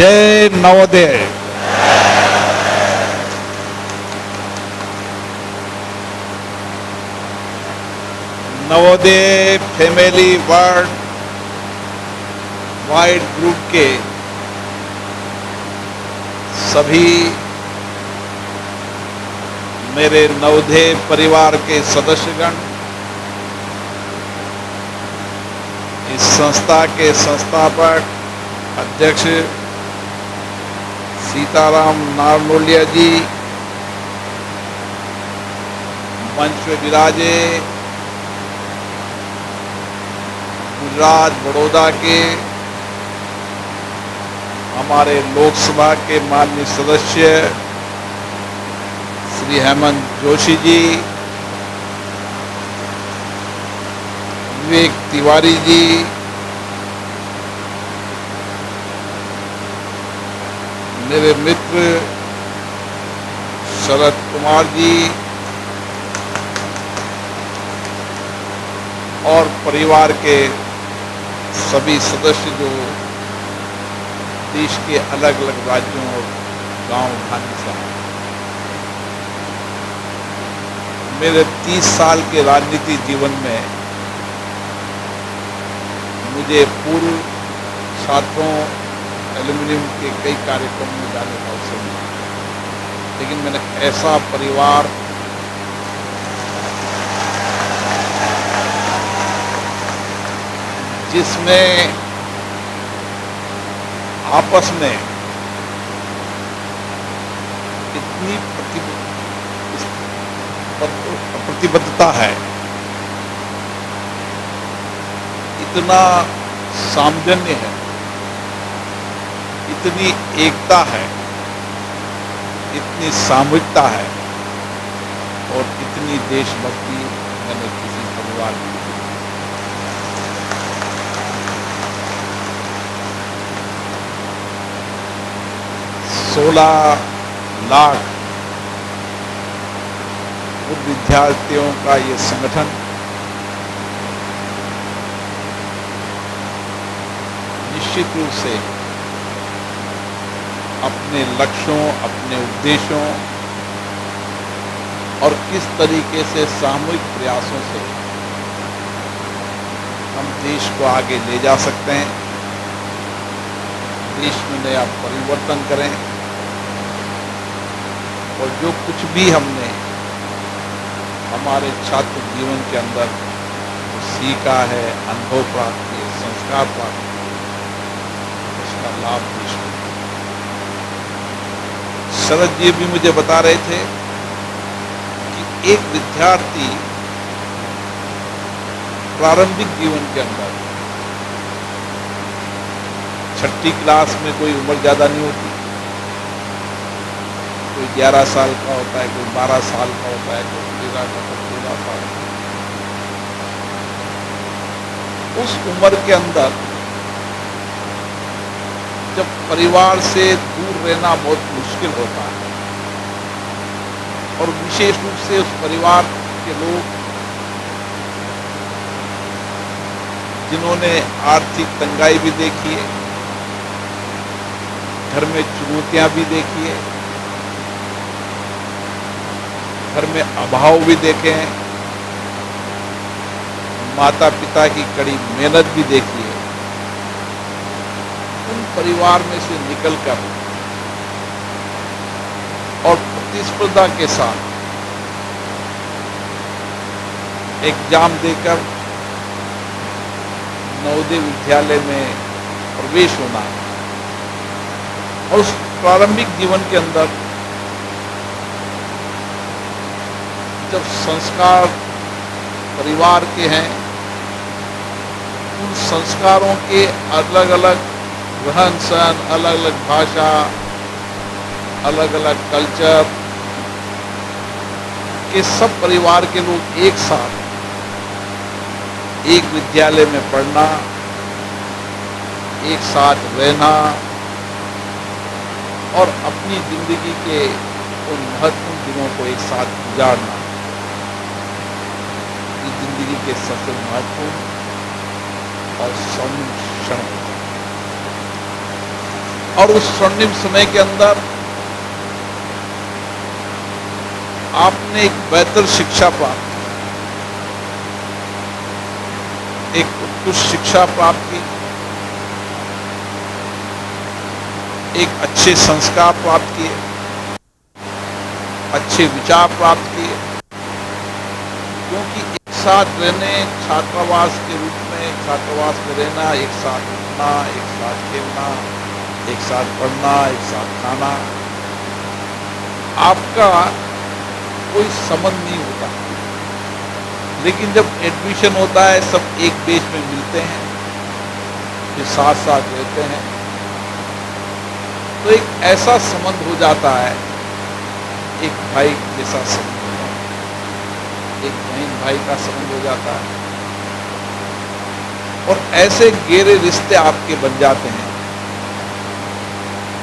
जय Navodaya. Navodaya family world wide group के सभी मेरे नवोदय परिवार के सदस्यगण, इस संस्था के संस्थापक अध्यक्ष सीताराम नारनोलिया जी, मंच में विराजे गुजरात बड़ौदा के हमारे लोकसभा के माननीय सदस्य श्री हेमंत जोशी जी, विवेक तिवारी जी, मेरे मित्र शरद कुमार जी और परिवार के सभी सदस्य जो देश के अलग अलग राज्यों और गांव ढांचे से हैं। मेरे 30 साल के राजनीति जीवन में मुझे पूर्व छात्रों एल्यूमिनियम के कई कार्यक्रम में जाने का अवसर मिला, लेकिन मैंने ऐसा परिवार जिसमें आपस में इतनी प्रतिबद्धता है, इतना सामंजस्य है, इतनी एकता है, इतनी सामूहिकता है और इतनी देशभक्ति मैंने किसी परिवार में नहीं देखी। 16 लाख पूर्व विद्यार्थियों का ये संगठन निश्चित रूप से अपने लक्ष्यों, अपने उद्देश्यों और किस तरीके से सामूहिक प्रयासों से हम देश को आगे ले जा सकते हैं, देश में नया परिवर्तन करें और जो कुछ भी हमने हमारे छात्र जीवन के अंदर सीखा है, अनुभव प्राप्त किए, संस्कार प्राप्त किए, उसका लाभ देश को। शरद जी भी मुझे बता रहे थे कि एक विद्यार्थी प्रारंभिक जीवन के अंदर 6ठी क्लास में कोई उम्र ज़्यादा नहीं होती, कोई 11 साल का होता है, कोई 12 साल का होता है, कोई 13 का, कोई 14 साल का। उस उम्र के अंदर जब परिवार से दूर रहना बहुत मुश्किल होता है और विशेष रूप से उस परिवार के लोग जिन्होंने आर्थिक तंगाई भी देखी है, घर में चुनौतियां भी देखी है, घर में अभाव भी देखे हैं, माता पिता की कड़ी मेहनत भी देखी है, उन परिवार में से निकलकर और प्रतिस्पर्धा के साथ एग्जाम देकर नवोदय विद्यालय में प्रवेश होना और उस प्रारंभिक जीवन के अंदर जब संस्कार परिवार के हैं, उन संस्कारों के अलग अलग रहन सहन, अलग अलग भाषा, अलग अलग कल्चर के सब परिवार के लोग एक साथ एक विद्यालय में पढ़ना, एक साथ रहना और अपनी जिंदगी के उन महत्वपूर्ण दिनों को एक साथ गुजारना, ये जिंदगी के सबसे महत्वपूर्ण और सौम्य क्षण होता है। और उस स्वर्णिम समय के अंदर आपने एक बेहतर शिक्षा प्राप्त की, एक उत्कृष्ट शिक्षा प्राप्त की, एक अच्छे संस्कार प्राप्त किए, अच्छे विचार प्राप्त किए। क्योंकि एक साथ रहने, छात्रावास के रूप में छात्रावास में रहना, एक साथ उठना, एक साथ खेलना, एक साथ पढ़ना, एक साथ खाना, आपका कोई संबंध नहीं होता। लेकिन जब एडमिशन होता है, सब एक बेच में मिलते हैं, फिर साथ साथ रहते हैं, तो एक ऐसा संबंध हो जाता है, एक भाई जैसा संबंध हो जाता है, एक बहन भाई का संबंध हो जाता है, और ऐसे गहरे रिश्ते आपके बन जाते हैं,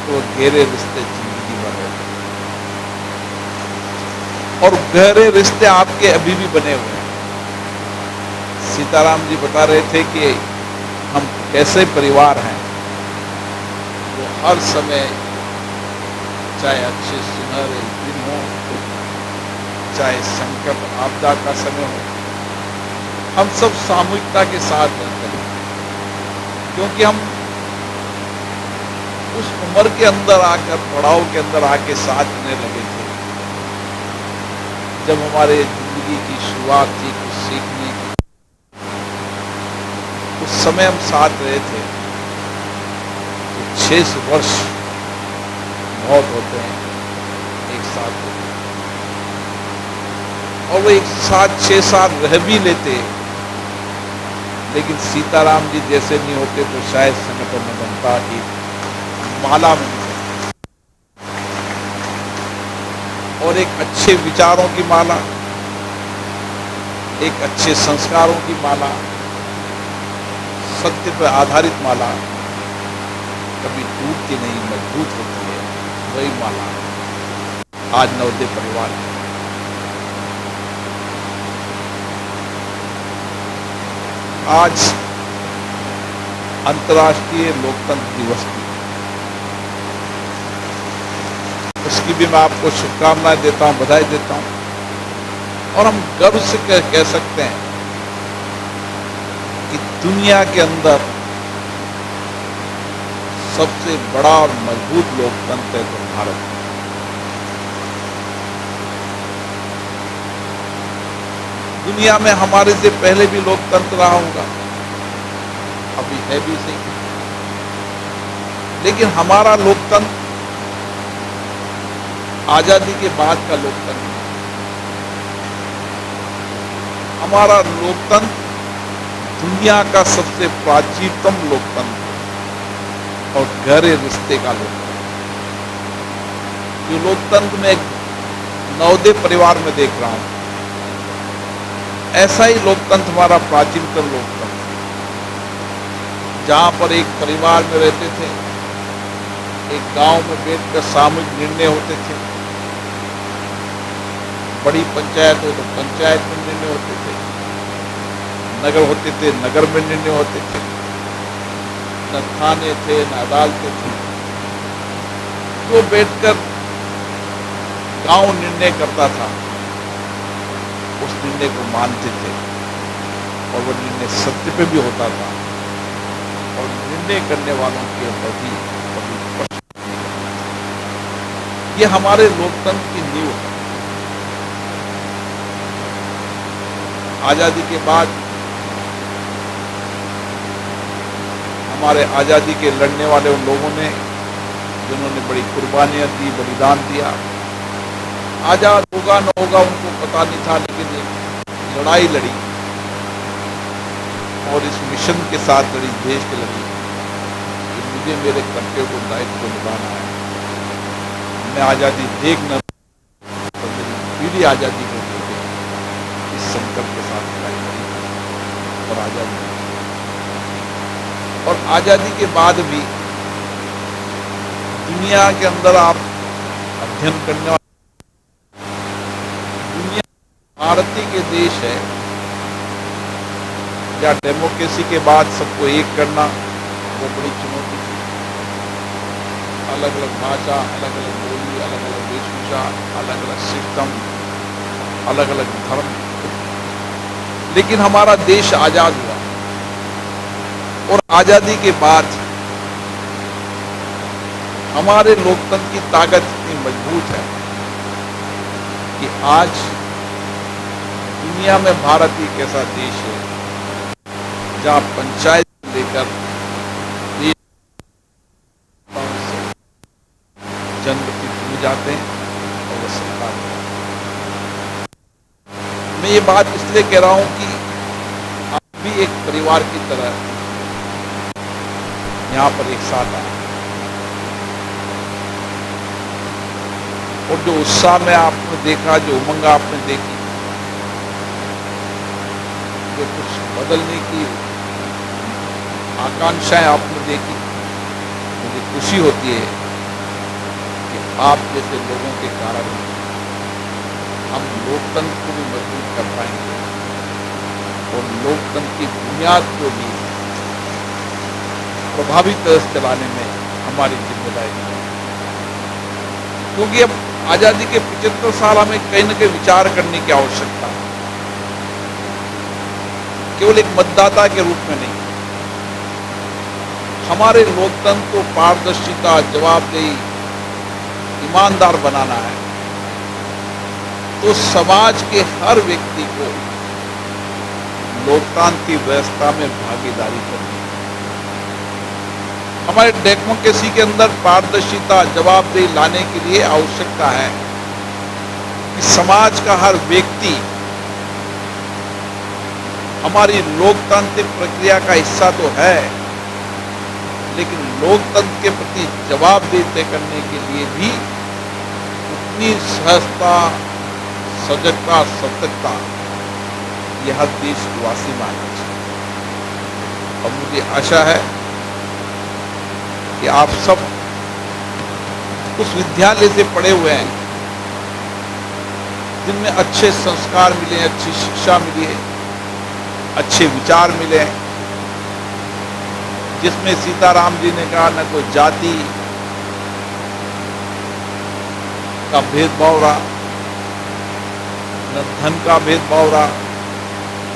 तो गहरे रिश्ते जिंदगी भर रहते हैं। और गहरे रिश्ते आपके अभी भी बने हुए हैं। सीताराम जी बता रहे थे कि हम कैसे परिवार हैं, वो हर समय, चाहे अच्छे सुनहरे दिन हो, चाहे संकट आपदा का समय हो, हम सब सामूहिकता के साथ रहते हैं। क्योंकि हम उस उम्र के अंदर आकर, पड़ाव के अंदर आके साथ रहने लगे थे, जब हमारे जिंदगी की शुरुआत थी कुछ सीखने की। उस समय हम साथ रहे थे, तो 6 वर्ष बहुत होते हैं एक साथ होते हैं। और वो एक साथ 6 साल रह भी लेते, लेकिन सीताराम जी जैसे नहीं होते तो शायद संगठन में बनता, एक माला में, और एक अच्छे विचारों की माला, एक अच्छे संस्कारों की माला, सत्य पर आधारित माला कभी टूटती नहीं, मजबूत होती है। वही माला आज नवोदय परिवार है। आज अंतर्राष्ट्रीय लोकतंत्र दिवस की, उसकी भी मैं आपको शुभकामनाएं देता हूं, बधाई देता हूं। और हम गर्व से कह सकते हैं कि दुनिया के अंदर सबसे बड़ा और मजबूत लोकतंत्र है तो भारत। दुनिया में हमारे से पहले भी लोकतंत्र रहा होगा, अभी है भी सही, लेकिन हमारा लोकतंत्र आजादी के बाद का लोकतंत्र, हमारा लोकतंत्र दुनिया का सबसे प्राचीनतम लोकतंत्र और गहरे रिश्ते का लोकतंत्र, जो लोकतंत्र में नवोदय परिवार में देख रहा हूं। ऐसा ही लोकतंत्र हमारा प्राचीनतम लोकतंत्र, जहां पर एक परिवार में रहते थे, एक गांव में बैठकर सामूहिक निर्णय होते थे, बड़ी पंचायत हो तो पंचायत में निर्णय होते थे, नगर होते थे नगर में निर्णय होते थे, न थाने थे न अदालतें थी, तो बैठकर गांव निर्णय करता था, उस निर्णय को मानते थे, और वो निर्णय सत्य पे भी होता था, और निर्णय करने वालों के प्रति कभी प्रश्न नहीं करते। ये हमारे लोकतंत्र की नींव है। आजादी के बाद हमारे आजादी के लड़ने वाले उन लोगों ने, जिन्होंने बड़ी कुर्बानियां दी, बलिदान दिया, आजाद होगा न होगा उनको पता नहीं था, लेकिन एक लड़ाई लड़ी और इस मिशन के साथ लड़ी, देश के लड़ी कि मुझे मेरे कर्तव्य को, दायित्व को निभाना है। मैं आजादी देख न तो मेरी पीढ़ी आजादी को देखे, इस संकल्प के साथ लड़ाई लड़ी और आजादी। और आजादी के बाद भी दुनिया के अंदर आप अध्ययन करने वाले, दुनिया भारतीय के देश है, या डेमोक्रेसी के बाद सबको एक करना वो बड़ी चुनौती थी। अलग अलग भाषा, अलग अलग बोली, अलग अलग वेशभूषा, अलग अलग सिस्टम, अलग अलग धर्म, लेकिन हमारा देश आजाद हुआ। और आजादी के बाद हमारे लोकतंत्र की ताकत इतनी मजबूत है कि आज दुनिया में भारत एक ऐसा देश है जहां पंचायत से लेकर जनप्रतिनिधि जाते हैं और वो सरकार। मैं ये बात इसलिए कह रहा हूं कि आप भी एक परिवार की तरह यहां पर एक साथ आए, और जो उत्साह में आपने देखा, जो उमंग आपने देखी, जो कुछ बदलने की आकांक्षाएं आपने देखी, मुझे खुशी होती है कि आप जैसे लोगों के कारण हम लोकतंत्र को भी मजबूत कर पाएंगे और लोकतंत्र की बुनियाद को भी प्रभावी तरह से चलाने में हमारी जिम्मेदारी है। क्योंकि अब आजादी के 75 साल हमें कहीं न कहीं विचार करने की आवश्यकता है, केवल एक मतदाता के रूप में नहीं। हमारे लोकतंत्र को पारदर्शिता, जवाबदेही, ईमानदार बनाना है तो समाज के हर व्यक्ति को लोकतांत्रिक व्यवस्था में भागीदारी करनी है। हमारे डेमोक्रेसी के अंदर पारदर्शिता, जवाबदेही लाने के लिए आवश्यकता है कि समाज का हर व्यक्ति हमारी लोकतांत्रिक प्रक्रिया का हिस्सा तो है, लेकिन लोकतंत्र के प्रति जवाबदेही तय करने के लिए भी उतनी सहजता, सजगता, सतर्कता यह हर देशवासी में आना चाहिए। और मुझे आशा है कि आप सब उस विद्यालय से पढ़े हुए हैं जिनमें अच्छे संस्कार मिले, अच्छी शिक्षा मिली है, अच्छे विचार मिले, जिसमें सीताराम जी ने कहा न कोई जाति का भेदभाव रहा, न धन का भेदभाव रहा,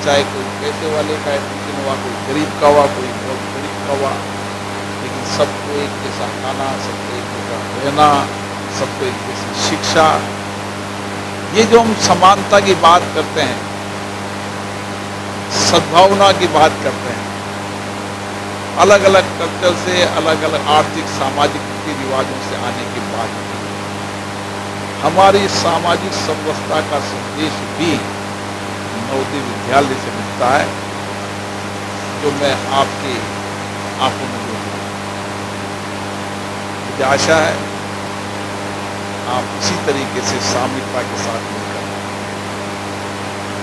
चाहे कोई पैसे वाले का एडमिशन हुआ, कोई गरीब का हुआ, कोई बहुत गरीब का हुआ, लेकिन सबको एक जैसा खाना, सबको एक जैसा रहना, सबको एक जैसी शिक्षा। ये जो हम समानता की बात करते हैं, सद्भावना की बात करते हैं, अलग अलग कल्चर से, अलग अलग आर्थिक सामाजिक रीति रिवाजों से आने के बाद हमारी सामाजिक समरसता का संदेश भी नवोदय विद्यालय से मिलता है, जो मैं आपके आंखों में देखता हूं। मुझे आशा है आप इसी तरीके से सामूहिकता के साथ मिलकर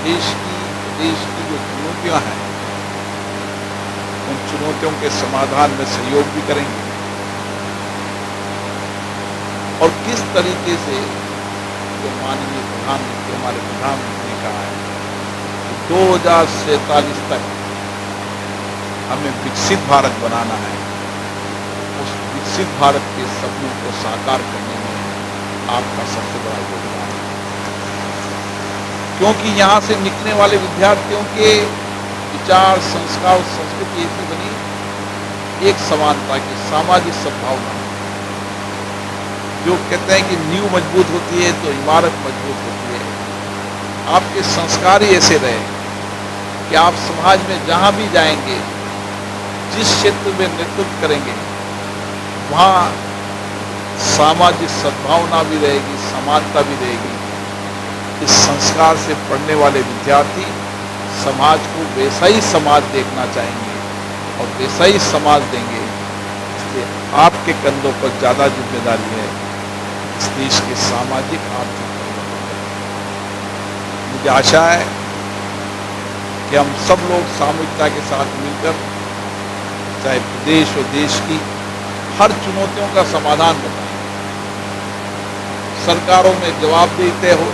देश की, प्रदेश की जो चुनौतियां हैं, उन चुनौतियों के समाधान में सहयोग भी करेंगे। और किस तरीके से जो माननीय प्रधानमंत्री, हमारे प्रधानमंत्री ने कहा है कि 2047 तक हमें विकसित भारत बनाना है, उस विकसित भारत के सपनों को साकार करने में आपका सबसे बड़ा योगदान है। क्योंकि यहाँ से निकलने वाले विद्यार्थियों के विचार, संस्कार और संस्कृति ऐसी बनी एक समानता की, सामाजिक सद्भावना, जो कहते हैं कि नींव मजबूत होती है तो इमारत मजबूत होती है। आपके संस्कार ही ऐसे रहे कि आप समाज में जहां भी जाएंगे, जिस क्षेत्र में नेतृत्व करेंगे, वहां सामाजिक सद्भावना भी रहेगी, समानता भी रहेगी। इस संस्कार से पढ़ने वाले विद्यार्थी समाज को वैसा ही समाज देखना चाहेंगे और वैसा ही समाज देंगे। इसलिए आपके कंधों पर ज़्यादा जिम्मेदारी है इस देश के सामाजिक आर्थिक परिवर्तन। मुझे आशा है कि हम सब लोग सामूहिकता के साथ मिलकर चाहे प्रदेश और देश की हर चुनौतियों का समाधान बताएं। सरकारों में जवाबदेही तय हो,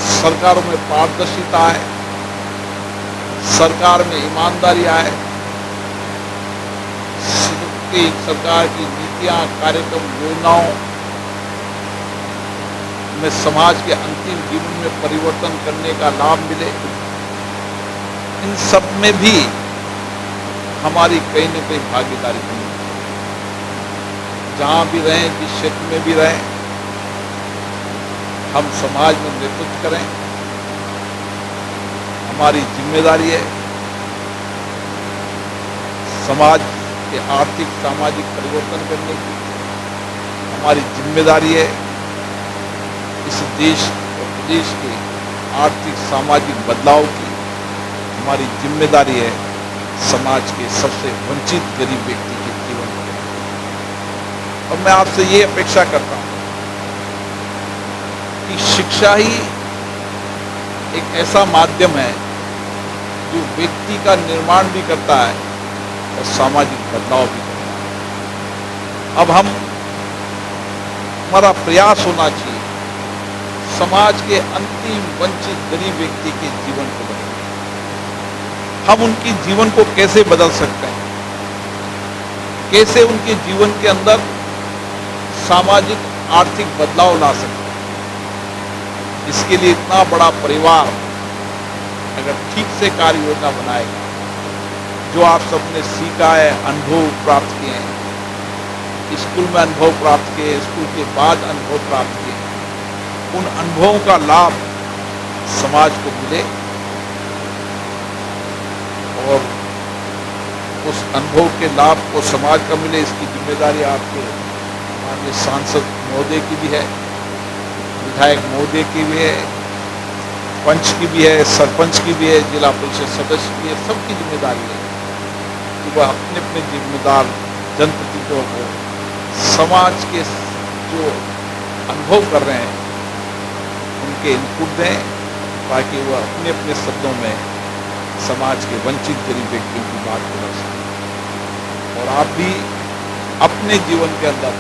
सरकारों में पारदर्शिता आए, सरकार में ईमानदारी आए, की सरकार की नीतियां, कार्यक्रम, योजनाओं में समाज के अंतिम जीवन में परिवर्तन करने का लाभ मिले, इन सब में भी हमारी कहीं न कहीं भागीदारी होनी चाहिए। जहां भी रहें, जिस क्षेत्र में भी रहें, हम समाज में नेतृत्व करें, हमारी जिम्मेदारी है। समाज के आर्थिक सामाजिक परिवर्तन करने की हमारी जिम्मेदारी है। इस देश और प्रदेश के आर्थिक सामाजिक बदलाव की हमारी जिम्मेदारी है। समाज के सबसे वंचित गरीब व्यक्ति के जीवन में, और मैं आपसे ये अपेक्षा करता हूं कि शिक्षा ही एक ऐसा माध्यम है जो व्यक्ति का निर्माण भी करता है और सामाजिक बदलाव भी करता है। अब हमारा प्रयास होना चाहिए समाज के अंतिम वंचित गरीब व्यक्ति के जीवन को बदलना। हम उनके जीवन को कैसे बदल सकते हैं, कैसे उनके जीवन के अंदर सामाजिक आर्थिक बदलाव ला सकते हैं। इसके लिए इतना बड़ा परिवार अगर ठीक से कार्य योजना बनाएगा, जो आप सबने सीखा है, अनुभव प्राप्त किए हैं, स्कूल में अनुभव प्राप्त किए, स्कूल के बाद अनुभव प्राप्त किए, उन अनुभवों का लाभ समाज को मिले और उस अनुभव के लाभ को समाज का मिले, इसकी जिम्मेदारी आपके हमारे सांसद महोदय की भी है, विधायक महोदय की भी है, पंच की भी है, सरपंच की भी है, जिला परिषद सदस्य की है। सबकी जिम्मेदारी है कि वह अपने अपने जिम्मेदार जनप्रतिनिधियों को समाज के जो अनुभव कर रहे हैं उनके इनपुट दें, ताकि वह अपने अपने शब्दों में समाज के वंचित गरीब व्यक्तियों की बात को रख सकें। और आप भी अपने जीवन के अंदर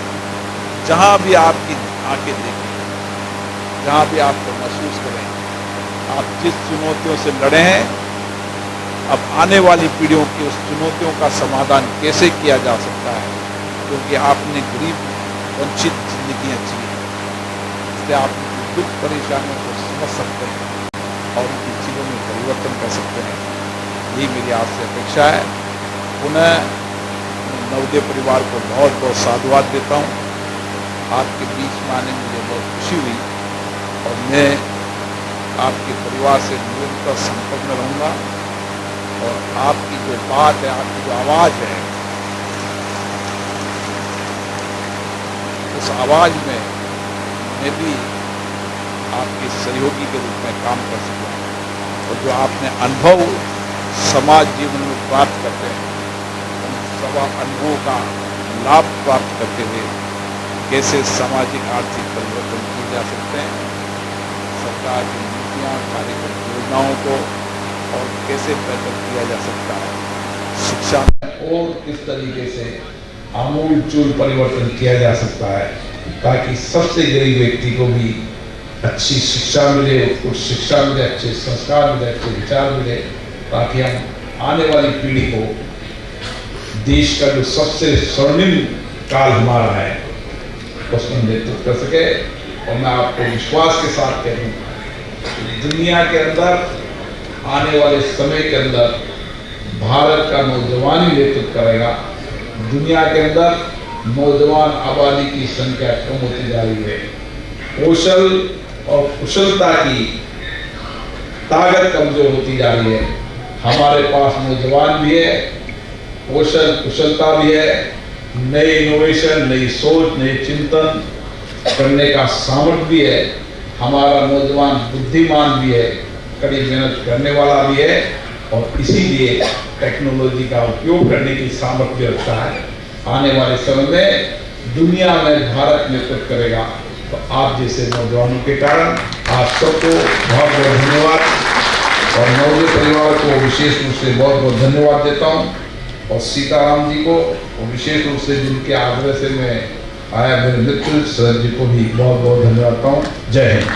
जहां भी आपकी आंखें देखें, जहां भी आपको महसूस करें, आप जिस चुनौतियों से लड़े हैं, अब आने वाली पीढ़ियों की उस चुनौतियों का समाधान कैसे किया जा सकता है, क्योंकि आपने गरीब वंचित जिंदगियां जी, इसलिए आप दुख परेशानियों को समझ सकते हैं और उनके जीवन में परिवर्तन कर सकते हैं। यही मेरी आपसे अपेक्षा है। पुनः नवोदय परिवार को बहुत बहुत साधुवाद देता हूँ। आपके बीच में आने में मुझे बहुत खुशी हुई और मैं आपके परिवार से निरंतर संपर्क में रहूँगा और आपकी जो बात है, आपकी जो आवाज़ है, उस आवाज़ में मैं भी आपके सहयोगी के रूप में काम कर सकूँ और जो आपने अनुभव समाज जीवन में प्राप्त करते हैं, उन सब अनुभवों का लाभ प्राप्त करते हुए कैसे सामाजिक आर्थिक परिवर्तन किए जा सकते हैं, सरकार की नीतियाँ, कार्यक्रम, योजनाओं को और कैसे बेहतर किया जा सकता है, शिक्षा में और किस तरीके से आमूल-चूल परिवर्तन किया जा सकता है, ताकि सबसे गरीब व्यक्ति को भी अच्छी शिक्षा मिले, उच्च शिक्षा मिले, अच्छे संस्कार मिले, अच्छे विचार मिले, ताकि हम आने वाली पीढ़ी को देश का जो सबसे स्वर्णिम काल हमारा है उसमें नेतृत्व कर सके। और मैं आपको विश्वास के साथ कह दूँ, दुनिया के अंदर आने वाले समय के अंदर भारत का नौजवान ही नेतृत्व करेगा। दुनिया के अंदर नौजवान आबादी की संख्या कम होती जा रही है। कौशल और कुशलता की ताकत कमजोर होती जा रही है। हमारे पास नौजवान भी है, कौशल कुशलता भी है, नए इनोवेशन, नई सोच, नए चिंतन करने का सामर्थ्य भी है। हमारा नौजवान बुद्धिमान भी है, कड़ी मेहनत करने वाला भी है और इसीलिए टेक्नोलॉजी का उपयोग करने की सामर्थ्य भी रखता है। आने वाले समय में दुनिया में भारत नेतृत्व करेगा। तो आप जैसे नौजवानों के कारण आप सबको बहुत बहुत धन्यवाद और नवोदय परिवार को विशेष रूप से बहुत बहुत धन्यवाद देता हूँ और सीताराम जी को विशेष रूप से जिनके आग्रह से मैं आया, मेरे मित्र सर जी को भी बहुत बहुत धन्यवाद देता हूँ। जय हिंद।